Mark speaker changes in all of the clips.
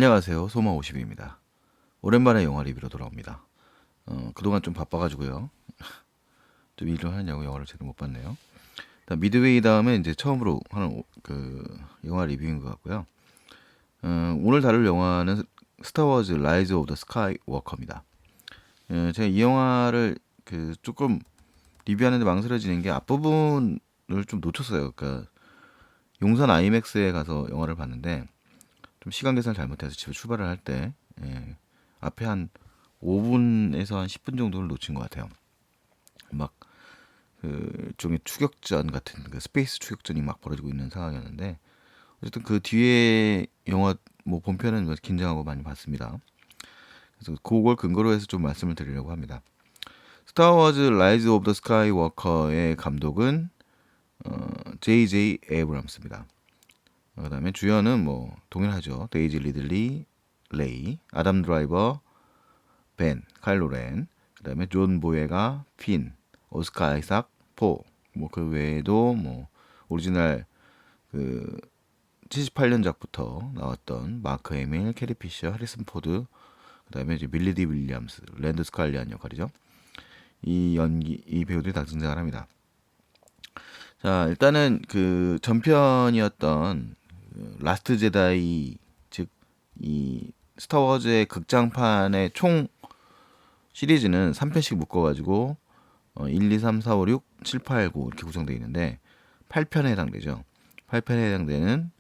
Speaker 1: 안녕하세요. 소마50입니다. 오랜만에 영화 리뷰로 돌아옵니다. 그동안 좀 바빠가지고요. 좀 일을 하느냐고 영화를 제대로 못 봤네요. 일단 미드웨이 다음에 이제 처음으로 하는 영화 리뷰인 것 같고요. 오늘 다룰 영화는 스타워즈 라이즈 오브 더 스카이워커입니다. 제가 이 영화를 조금 리뷰하는데 망설여지는 게 앞부분을 좀 놓쳤어요. 그러니까 용산 아이맥스에 가서 영화를 봤는데 좀 시간 계산을 잘못해서 집에 출발을 할 때 앞에 한 5분에서 한 10분 정도를 놓친 것 같아요. 막 일종의 추격전 같은 스페이스 추격전이 막 벌어지고 있는 상황이었는데 어쨌든 그 뒤에 영화 뭐 본편은 긴장하고 많이 봤습니다. 그래서 그걸 근거로 해서 좀 말씀을 드리려고 합니다. 스타워즈 라이즈 오브 더 스카이워커의 감독은 J.J. 에이브람스입니다. 그다음에 주연은 뭐 동일하죠. 데이지 리들리, 레이, 아담 드라이버, 벤, 카일로 렌, 그다음에 존 보예가, 핀, 오스카 아이삭, 포. 뭐 그 외에도 뭐 오리지널 그 78년작부터 나왔던 마크 에밀, 캐리 피셔, 해리슨 포드, 그다음에 이제 밀리 디 윌리엄스, 랜드 스칼리안 역할이죠. 이 배우들이 다 등장을 합니다. 자, 일단은 그 전편이었던 라스트 제다이, 즉 이 스타워즈의 극장판의 총 시리즈는 3편씩 묶어가지고 1, 2, 3, 4, 5, 6, 7, 8, 9 이렇게 구성되어 있는데 8편에 해당되죠. 8편에 해당되는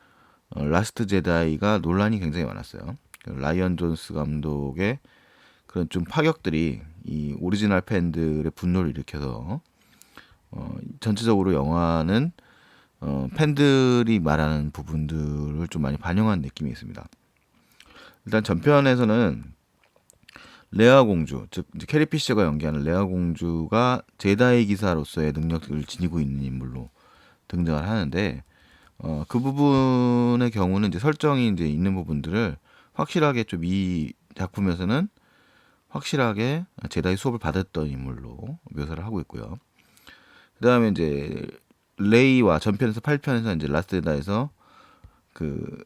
Speaker 1: 라스트 제다이가 논란이 굉장히 많았어요. 라이언 존스 감독의 그런 좀 파격들이 이 오리지널 팬들의 분노를 일으켜서 전체적으로 영화는 팬들이 말하는 부분들을 좀 많이 반영한 느낌이 있습니다. 일단 전편에서는 레아 공주, 즉 이제 캐리 피셔가 연기하는 레아 공주가 제다이 기사로서의 능력을 지니고 있는 인물로 등장을 하는데 그 부분의 경우는 이제 설정이 이제 있는 부분들을 확실하게 좀 이 작품에서는 확실하게 제다이 수업을 받았던 인물로 묘사를 하고 있고요. 그 다음에 이제 레이와 전편에서 8편에서 이제 라스트 제다에서 그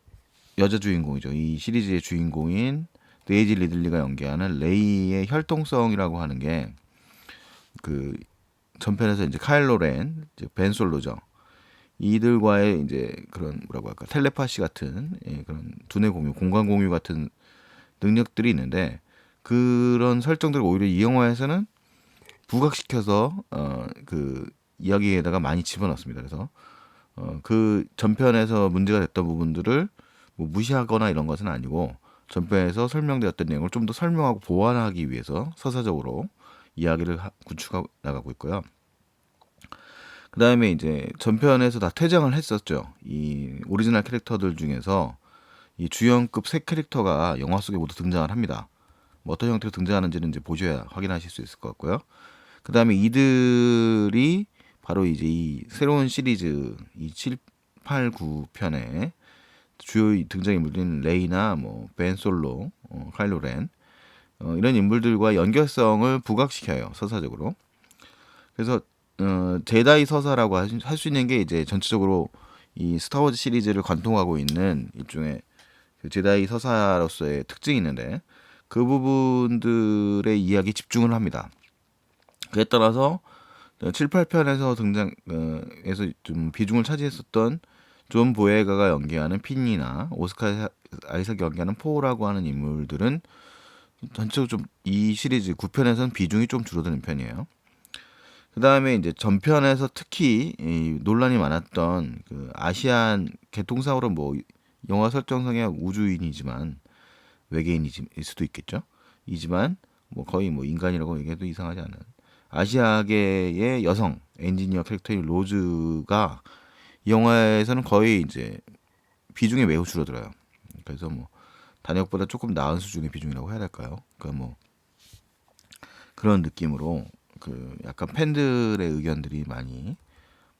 Speaker 1: 여자 주인공이죠. 이 시리즈의 주인공인 데이지 리들리가 연기하는 레이의 혈통성이라고 하는 게 그 전편에서 이제 카일로 렌, 벤 솔로죠. 이들과의 이제 그런 뭐라고 할까 텔레파시 같은 그런 두뇌 공유, 공간 공유 같은 능력들이 있는데 그런 설정들을 오히려 이 영화에서는 부각시켜서 그 이야기에다가 많이 집어넣습니다. 그래서 그 전편에서 문제가 됐던 부분들을 뭐 무시하거나 이런 것은 아니고 전편에서 설명되었던 내용을 좀 더 설명하고 보완하기 위해서 서사적으로 이야기를 구축하고 나가고 있고요. 그 다음에 이제 전편에서 다 퇴장을 했었죠. 이 오리지널 캐릭터들 중에서 이 주연급 세 캐릭터가 영화 속에 모두 등장을 합니다. 뭐 어떤 형태로 등장하는지는 이제 보셔야 확인하실 수 있을 것 같고요. 그 다음에 이들이 바로 이제 이 새로운 시리즈 이 7, 8, 9편에 주요 등장인물들인 레이나 뭐 벤 솔로, 카일로 렌 이런 인물들과 연결성을 부각시켜요 서사적으로. 그래서 제다이 서사라고 할 수 있는 게 이제 전체적으로 이 스타워즈 시리즈를 관통하고 있는 일종의 그 제다이 서사로서의 특징이 있는데 그 부분들의 이야기 집중을 합니다. 그에 따라서 7, 8편에서 등장에서 좀 비중을 차지했었던 존 보예가가 연기하는 핀이나 오스카 아이삭이 연기하는 포라고 하는 인물들은 전체적으로 좀 이 시리즈 9편에서는 비중이 좀 줄어드는 편이에요. 그 다음에 이제 전편에서 특히 이 논란이 많았던 그 아시안 개통상으로 뭐 영화 설정상의 우주인이지만 외계인일 수도 있겠죠. 이지만 뭐 거의 뭐 인간이라고 얘기해도 이상하지 않은 아시아계의 여성 엔지니어 캐릭터인 로즈가 이 영화에서는 거의 이제 비중이 매우 줄어들어요. 그래서 뭐 단역보다 조금 나은 수준의 비중이라고 해야 될까요? 그러니까 뭐 그런 느낌으로 그 약간 팬들의 의견들이 많이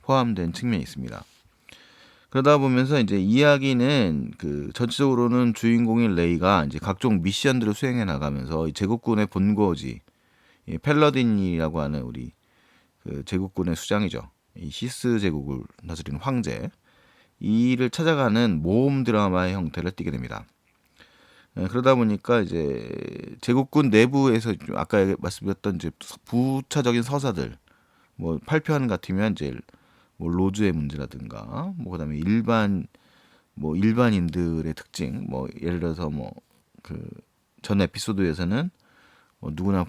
Speaker 1: 포함된 측면이 있습니다. 그러다 보면서 이제 이야기는 그 전체적으로는 주인공인 레이가 이제 각종 미션들을 수행해 나가면서 이 제국군의 본거지 이 펠러딘이라고 하는 우리 그 제국군의 수장이죠. 이 시스 제국을 다스리는 황제 이를 찾아가는 모험 드라마의 형태를 띠게 됩니다. 그러다 보니까 이제 제국군 내부에서 좀 아까 말씀드렸던 이제 부차적인 서사들, 뭐 8편 같으면 이제 뭐 로즈의 문제라든가, 뭐 그다음에 일반인들의 특징, 뭐 예를 들어서 뭐 그 전 에피소드에서는 뭐 누구나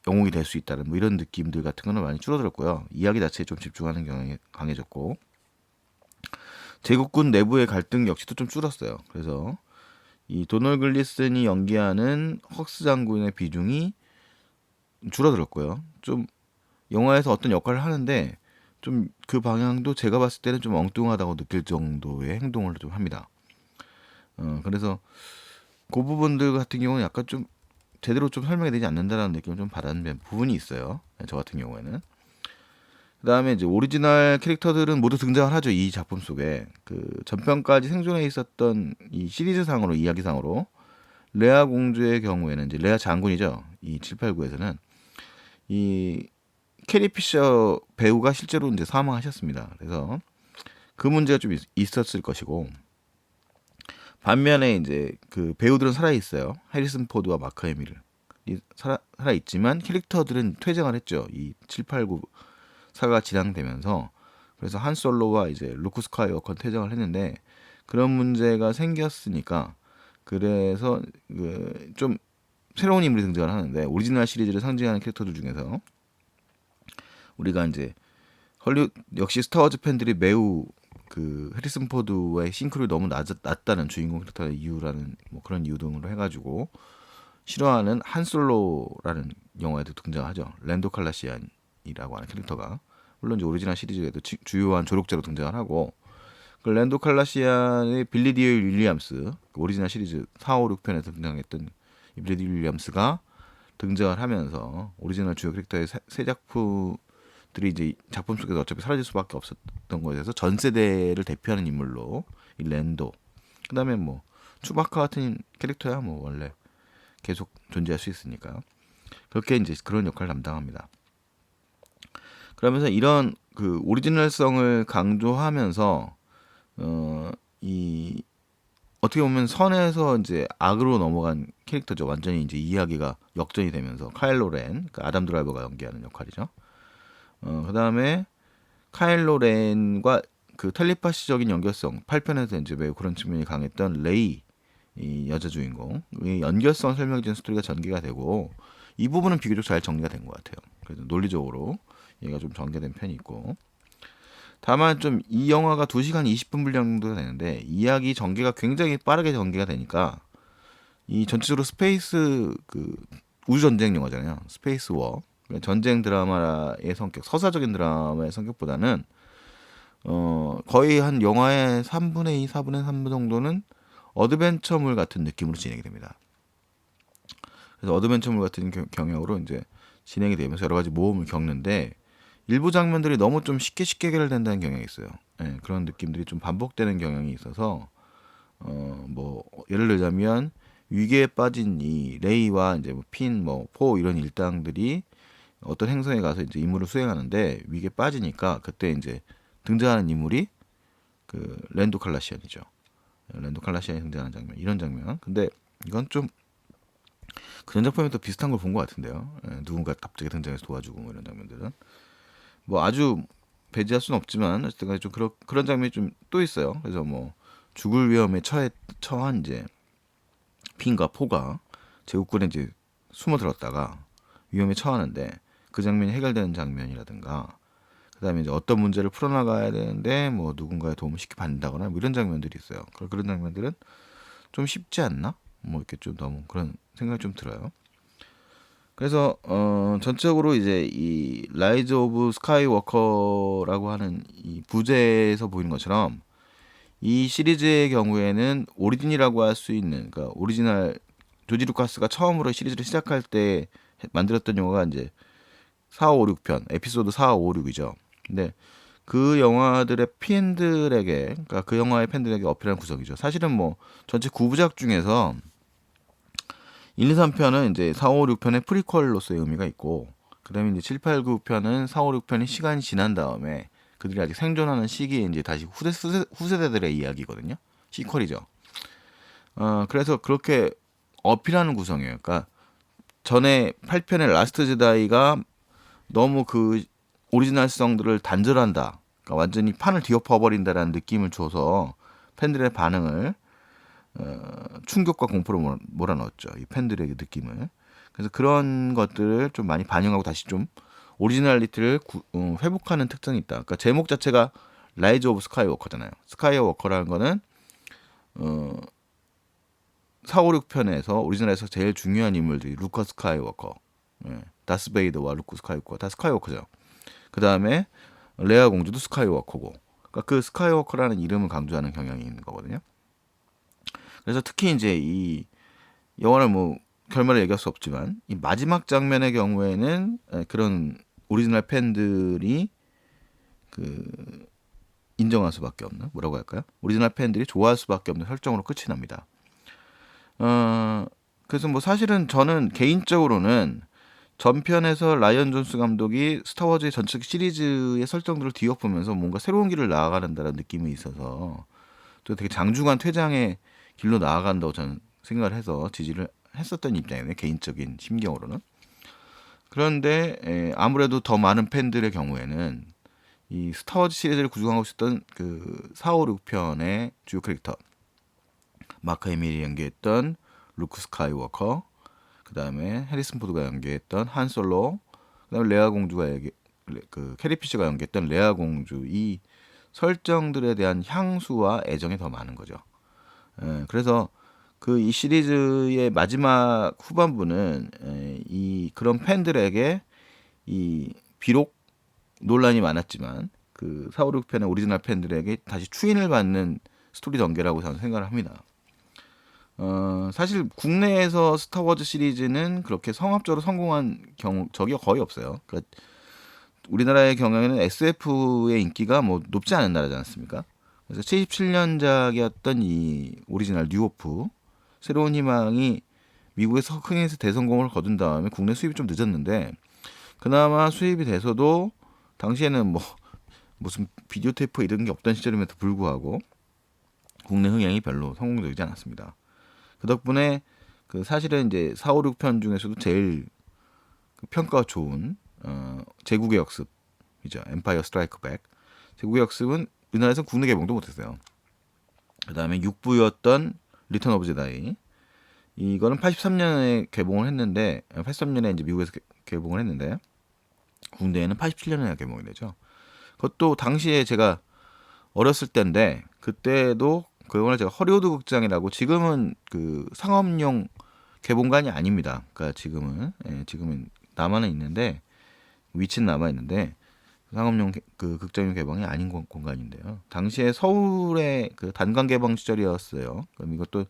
Speaker 1: 영웅이 될 수 있다는 뭐 이런 느낌들 같은 거는 많이 줄어들었고요. 이야기 자체에 좀 집중하는 경향이 강해졌고, 제국군 내부의 갈등 역시도 좀 줄었어요. 그래서 이 도널 글리슨이 연기하는 헉스 장군의 비중이 줄어들었고요. 좀 영화에서 어떤 역할을 하는데 좀 그 방향도 제가 봤을 때는 좀 엉뚱하다고 느낄 정도의 행동을 좀 합니다. 그래서 그 부분들 같은 경우는 약간 좀 제대로 좀 설명이 되지 않는다라는 느낌을 좀 받은 부분이 있어요. 저 같은 경우에는. 그다음에 이제 오리지널 캐릭터들은 모두 등장을 하죠. 이 작품 속에 그 전편까지 생존해 있었던 이 시리즈상으로 이야기상으로 레아 공주의 경우에는 이제 레아 장군이죠. 이 789에서는 이 캐리 피셔 배우가 실제로 이제 사망하셨습니다. 그래서 그 문제가 좀 있었을 것이고, 반면에 이제 그 배우들은 살아 있어요. 해리슨 포드와 마크 해밀 살아 있지만 캐릭터들은 퇴장을 했죠. 이 789 사가 진행되면서. 그래서 한 솔로와 이제 루크 스카이워커 퇴장을 했는데 그런 문제가 생겼으니까, 그래서 좀 새로운 인물이 등장을 하는데, 오리지널 시리즈를 상징하는 캐릭터들 중에서 우리가 이제 헐리우드 역시 스타워즈 팬들이 매우 그 해리슨 포드와의 싱크로율이 너무 낮다는 주인공 캐릭터의 이유라는 뭐 그런 이유 등으로 해가지고 싫어하는 한 솔로라는 영화에도 등장하죠. 랜도 칼라시안이라고 하는 캐릭터가 물론 이제 오리지널 시리즈에도 주요한 조력자로 등장을 하고, 그 랜도 칼라시안의 빌리 디 윌리엄스, 그 오리지널 시리즈 4, 5, 6편에서 등장했던 이 빌리 디 윌리엄스가 등장을 하면서 오리지널 주요 캐릭터의 세 작품들이 이제 작품 속에서 어차피 사라질 수밖에 없었던 것에서 전 세대를 대표하는 인물로 이 랜도, 그다음에 뭐 추바카 같은 캐릭터야 뭐 원래 계속 존재할 수 있으니까 그렇게 이제 그런 역할을 담당합니다. 그러면서 이런 그 오리지널성을 강조하면서 이 어떻게 보면 선에서 이제 악으로 넘어간 캐릭터죠. 완전히 이제 이야기가 역전이 되면서 카일로 렌, 그 아담 드라이버가 연기하는 역할이죠. 그다음에 카일로 렌과 그 텔레파시적인 연결성, 8편에서 이제 매우 그런 측면이 강했던 레이, 이 여자 주인공, 이 연결성 설명해주는 스토리가 전개가 되고, 이 부분은 비교적 잘 정리가 된 것 같아요. 그래서 논리적으로 얘가 좀 전개된 편이 있고, 다만 좀 이 영화가 2시간 20분 분량 정도 되는데 이야기 전개가 굉장히 빠르게 전개가 되니까, 이 전체적으로 스페이스 그 우주 전쟁 영화잖아요. 스페이스 워, 전쟁 드라마의 성격, 서사적인 드라마의 성격보다는 거의 한 영화의 3분의 2, 4분의 3 정도는 어드벤처물 같은 느낌으로 진행이 됩니다. 그래서 어드벤처물 같은 경향으로 이제 진행이 되면서 여러 가지 모험을 겪는데, 일부 장면들이 너무 좀 쉽게 해결된다는 경향이 있어요. 예, 그런 느낌들이 좀 반복되는 경향이 있어서 뭐 예를 들자면 위기에 빠진 이 레이와 이제 뭐 핀, 뭐 포 이런 일당들이 어떤 행성에 가서 이제 임무를 수행하는데 위기에 빠지니까 그때 이제 등장하는 인물이 그 랜도 칼라시안이죠. 랜도 칼라시안이 등장하는 장면, 이런 장면. 근데 이건 좀 그전 작품에도 비슷한 걸 본 것 같은데요. 예, 누군가 갑자기 등장해서 도와주고 뭐 이런 장면들은 뭐 아주 배제할 수는 없지만 어쨌든 좀 그런 장면이 좀 또 있어요. 그래서 뭐 죽을 위험에 처한 이제 핀과 포가 제국군에 이제 숨어들었다가 위험에 처하는데 그 장면이 해결되는 장면이라든가, 그다음에 이제 어떤 문제를 풀어나가야 되는데 뭐 누군가의 도움을 쉽게 받는다거나 뭐 이런 장면들이 있어요. 그런 장면들은 좀 쉽지 않나? 뭐 이렇게 좀 너무 그런 생각이 좀 들어요. 그래서 전적으로 이제 이 라이즈 오브 스카이워커라고 하는 이 부제에서 보이는 것처럼 이 시리즈의 경우에는 오리진이라고 할 수 있는, 그러니까 오리지널 조지 루카스가 처음으로 시리즈를 시작할 때 만들었던 영화가 이제 4, 5, 6편, 에피소드 4, 5, 6이죠. 근데 그 영화들의 팬들에게, 그러니까 그 영화의 팬들에게 어필한 구석이죠. 사실은 뭐 전체 9부작 중에서 1, 2, 3편은 이제 4, 5, 6편의 프리퀄로서의 의미가 있고, 그다음에 이제 7, 8, 9편은 4, 5, 6편이 시간이 지난 다음에 그들이 아직 생존하는 시기에 이제 다시 후세대들의 이야기거든요. 시퀄이죠. 그래서 그렇게 어필하는 구성이에요. 그러니까 전에 8편의 라스트 제다이가 너무 그 오리지널성들을 단절한다. 그러니까 완전히 판을 뒤엎어버린다라는 느낌을 줘서 팬들의 반응을 충격과 공포로 몰아넣었죠. 이 팬들의 느낌을. 그래서 그런 것들을 좀 많이 반영하고 다시 좀 오리지널리티를 회복하는 특징이 있다. 그러니까 제목 자체가 라이즈 오브 스카이워커잖아요. 스카이워커라는 거는 4, 5, 6편에서 오리지널에서 제일 중요한 인물들이 루커 스카이워커, 다스 베이더와 루크 스카이워커 다 스카이워커죠. 그 다음에 레아 공주도 스카이워커고, 그러니까 그 스카이워커라는 이름을 강조하는 경향이 있는 거거든요. 그래서 특히 이제 이 영화를 뭐 결말을 얘기할 수 없지만 이 마지막 장면의 경우에는 그런 오리지널 팬들이 그 인정할 수밖에 없는, 뭐라고 할까요? 오리지널 팬들이 좋아할 수밖에 없는 설정으로 끝이 납니다. 그래서 뭐 사실은 저는 개인적으로는 전편에서 라이언 존스 감독이 스타워즈의 전체 시리즈의 설정들을 뒤엎으면서 뭔가 새로운 길을 나아가는다는 느낌이 있어서 또 되게 장중한 퇴장의 길로 나아간다고 저는 생각을 해서 지지를 했었던 입장이네요. 개인적인 심경으로는. 그런데 아무래도 더 많은 팬들의 경우에는 이 스타워즈 시리즈를 구성하고 있었던 그 4, 5, 6편의 주요 캐릭터 마크 해밀이 연기했던 루크 스카이워커, 그 다음에 해리슨 포드가 연기했던 한 솔로, 그 다음에 레아 공주가 그 캐리 피셔가 연기했던 레아 공주, 이 설정들에 대한 향수와 애정이 더 많은 거죠. 그래서 그 이 시리즈의 마지막 후반부는 이 그런 팬들에게 이 비록 논란이 많았지만 그 4, 5, 6편의 오리지널 팬들에게 다시 추인을 받는 스토리 전개라고 저는 생각을 합니다. 사실 국내에서 스타워즈 시리즈는 그렇게 성합적으로 성공한 적이 거의 없어요. 그러니까 우리나라의 경우에는 SF의 인기가 뭐 높지 않은 나라지 않습니까? 그래서 77년작이었던 이 오리지널 뉴호프 새로운 희망이 미국에서 흥행해서 대성공을 거둔 다음에 국내 수입이 좀 늦었는데 그나마 수입이 돼서도 당시에는 뭐 무슨 비디오 테이프 이런 게 없던 시절임에도 불구하고 국내 흥행이 별로 성공적이지 않았습니다. 그 덕분에 그 사실은 이제 4, 5, 6편 중에서도 제일 그 평가가 좋은 제국의 역습이죠. 엠파이어 스트라이크 백. 제국의 역습은 우리나라에서 국내 개봉도 못했어요. 그 다음에 6부였던 리턴 오브 제다이. 이거는 83년에 개봉을 했는데 83년에 이제 미국에서 개봉을 했는데 국내에는 87년에 개봉이 되죠. 그것도 당시에 제가 어렸을 때인데 그때도 그거는 제가 허리우드 극장이라고 지금은 그 상업용 개봉관이 아닙니다. 그러니까 지금은 남아는 있는데 위치는 남아 있는데 상업용 그 극장용 개방이 아닌 공간인데요. 당시에 서울의 그 단관 개방 시절이었어요. 그럼 이것도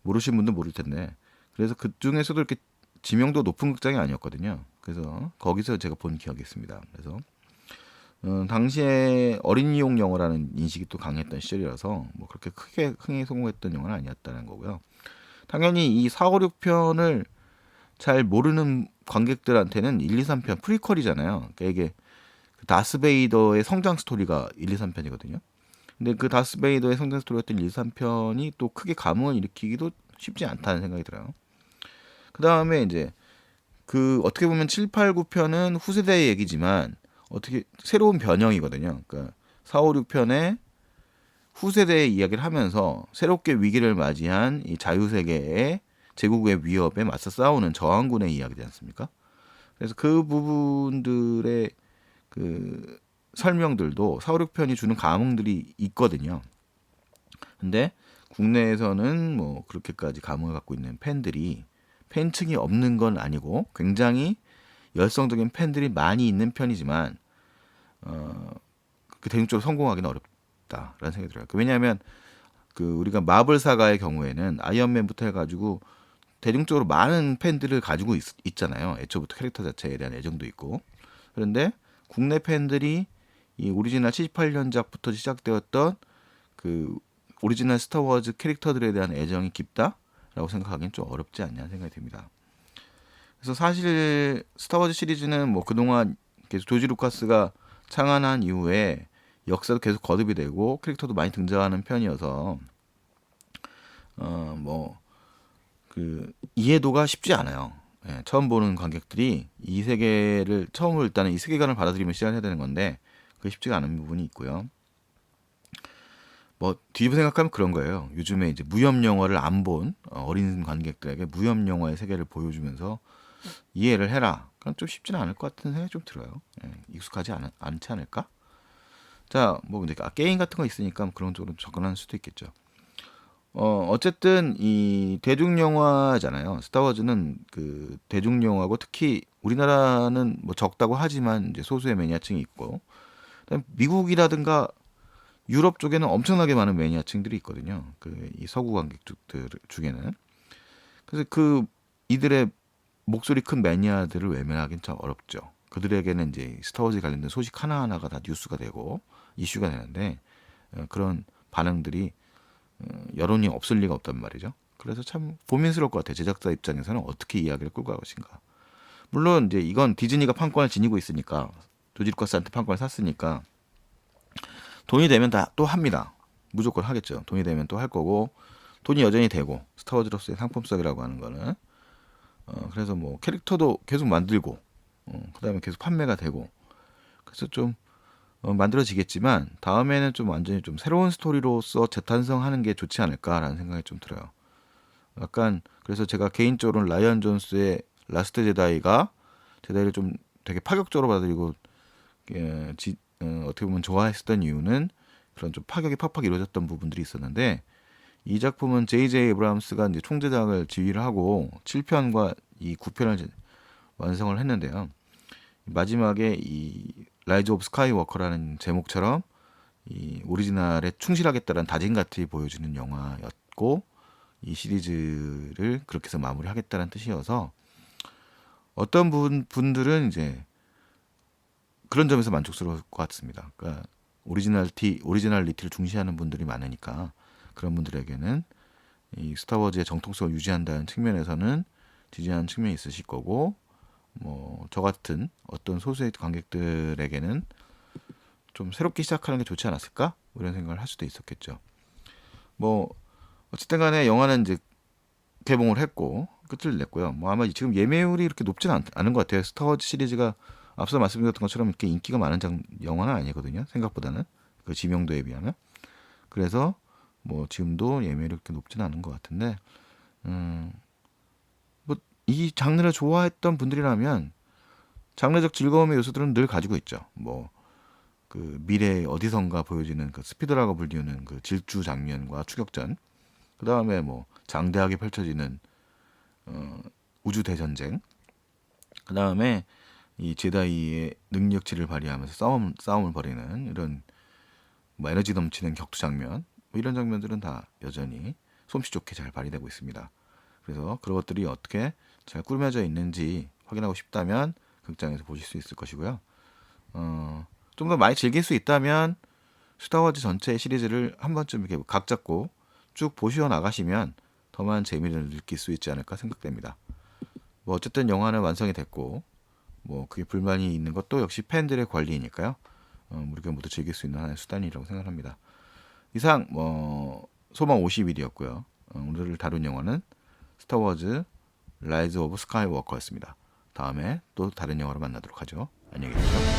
Speaker 1: 모르신 분도 모를 텐데 그래서 그 중에서도 이렇게 지명도 높은 극장이 아니었거든요. 그래서 거기서 제가 본 기억이 있습니다. 그래서 당시에 어린이용 영화라는 인식이 또 강했던 시절이라서 뭐 그렇게 크게 흥행에 성공했던 영화는 아니었다는 거고요. 당연히 이 4, 5, 6편을 잘 모르는 관객들한테는 1, 2, 3편 프리퀄이잖아요. 그러니까 이게 다스베이더의 성장 스토리가 1, 2, 3편이거든요. 근데 그 다스베이더의 성장 스토리였던 1, 2, 3편이 또 크게 감흥을 일으키기도 쉽지 않다는 생각이 들어요. 그 다음에 이제 그 어떻게 보면 7, 8, 9편은 후세대의 얘기지만 어떻게 새로운 변형이거든요. 그러니까 4, 5, 6편에 후세대의 이야기를 하면서 새롭게 위기를 맞이한 이 자유세계의 제국의 위협에 맞서 싸우는 저항군의 이야기지 않습니까? 그래서 그 부분들의 그 설명들도 4, 5, 6편이 주는 감흥들이 있거든요. 근데 국내에서는 뭐 그렇게까지 감흥을 갖고 있는 팬층이 없는 건 아니고 굉장히 열성적인 팬들이 많이 있는 편이지만 그 대중적으로 성공하기는 어렵다라는 생각이 들어요. 왜냐하면 그 우리가 마블 사가의 경우에는 아이언맨부터 해가지고 대중적으로 많은 팬들을 가지고 있잖아요. 애초부터 캐릭터 자체에 대한 애정도 있고. 그런데 국내 팬들이 이 오리지널 78년작부터 시작되었던 그 오리지널 스타워즈 캐릭터들에 대한 애정이 깊다라고 생각하기는 좀 어렵지 않냐 생각이 듭니다. 그래서 사실 스타워즈 시리즈는 뭐 그동안 계속 조지 루카스가 창안한 이후에 역사도 계속 거듭이 되고 캐릭터도 많이 등장하는 편이어서 뭐 그 이해도가 쉽지 않아요. 예, 처음 보는 관객들이 이 세계를 처음으로 일단은 이 세계관을 받아들이면 시작해야 되는 건데 그게 쉽지가 않은 부분이 있고요. 뭐 뒤집어 생각하면 그런 거예요. 요즘에 이제 무협 영화를 안 본 어린 관객들에게 무협 영화의 세계를 보여주면서 이해를 해라. 그건 좀 쉽지는 않을 것 같은 생각이 좀 들어요. 예, 익숙하지 않지 않을까? 자, 뭐 이제 게임 같은 거 있으니까 그런 쪽으로 접근할 수도 있겠죠. 어쨌든 이 대중 영화잖아요. 스타워즈는 그 대중 영화고 특히 우리나라는 뭐 적다고 하지만 이제 소수의 매니아층이 있고 그다음에 미국이라든가 유럽 쪽에는 엄청나게 많은 매니아층들이 있거든요. 그 이 서구 관객들 중에는. 그래서 그 이들의 목소리 큰 매니아들을 외면하기는 참 어렵죠. 그들에게는 이제 스타워즈 관련된 소식 하나하나가 다 뉴스가 되고 이슈가 되는데 그런 반응들이 여론이 없을 리가 없단 말이죠. 그래서 참 고민스러울 것 같아요. 제작자 입장에서는 어떻게 이야기를 끌고 갈 것인가. 물론 이제 이건 디즈니가 판권을 지니고 있으니까 조지 루카스한테 판권을 샀으니까 돈이 되면 다 또 합니다. 무조건 하겠죠. 돈이 되면 또 할 거고 돈이 여전히 되고 스타워즈로서의 상품성이라고 하는 거는 그래서 뭐 캐릭터도 계속 만들고 그다음에 계속 판매가 되고 그래서 좀 만들어지겠지만 다음에는 좀 완전히 좀 새로운 스토리로서 재탄생하는 게 좋지 않을까라는 생각이 좀 들어요. 약간 그래서 제가 개인적으로는 라이언 존스의 라스트 제다이가 제다이를 좀 되게 파격적으로 받아들이고 어떻게 보면 좋아했었던 이유는 그런 좀 파격이 팍팍 이루어졌던 부분들이 있었는데 이 작품은 J.J. 에브람스가 이제 총제작을 지휘를 하고 7편과 이 9편을 완성을 했는데요. 마지막에 이 라이즈 오브 스카이워커라는 제목처럼 이 오리지널에 충실하겠다는 다짐같이 보여주는 영화였고 이 시리즈를 그렇게 해서 마무리하겠다는 뜻이어서 어떤 분들은 이제 그런 점에서 만족스러울 것 같습니다. 그러니까 오리지널리티를 중시하는 분들이 많으니까 그런 분들에게는 이 스타워즈의 정통성을 유지한다는 측면에서는 지지하는 측면이 있으실 거고 뭐 저 같은 어떤 소수의 관객들에게는 좀 새롭게 시작하는 게 좋지 않았을까? 뭐 이런 생각을 할 수도 있었겠죠. 뭐 어쨌든 간에 영화는 이제 개봉을 했고 끝을 냈고요. 뭐 아마 지금 예매율이 이렇게 높지는 않은 것 같아요. 스타워즈 시리즈가 앞서 말씀드렸던 것처럼 이렇게 인기가 많은 영화는 아니거든요. 생각보다는 그 지명도에 비하면. 그래서 뭐 지금도 예매율이 그렇게 높지는 않은 것 같은데 뭐 이 장르를 좋아했던 분들이라면 장르적 즐거움의 요소들은 늘 가지고 있죠. 뭐 그 미래 어디선가 보여지는 그 스피드라고 불리우는 그 질주 장면과 추격전, 그 다음에 뭐 장대하게 펼쳐지는 우주 대전쟁, 그 다음에 이 제다이의 능력치를 발휘하면서 싸움을 벌이는 이런 뭐 에너지 넘치는 격투 장면, 뭐 이런 장면들은 다 여전히 솜씨 좋게 잘 발휘되고 있습니다. 그래서 그런 것들이 어떻게 잘 꾸며져 있는지 확인하고 싶다면 극장에서 보실 수 있을 것이고요. 좀 더 많이 즐길 수 있다면 스타워즈 전체 시리즈를 한 번쯤 이렇게 각 잡고 쭉 보시어 나가시면 더 많은 재미를 느낄 수 있지 않을까 생각됩니다. 뭐 어쨌든 영화는 완성이 됐고 뭐 그게 불만이 있는 것도 역시 팬들의 권리니까요. 우리가 모두 즐길 수 있는 하나의 수단이라고 생각합니다. 이상 뭐 소망 50일이었고요. 오늘 다룬 영화는 스타워즈 라이즈 오브 스카이워커였습니다. 다음에 또 다른 영화로 만나도록 하죠. 안녕히 계세요.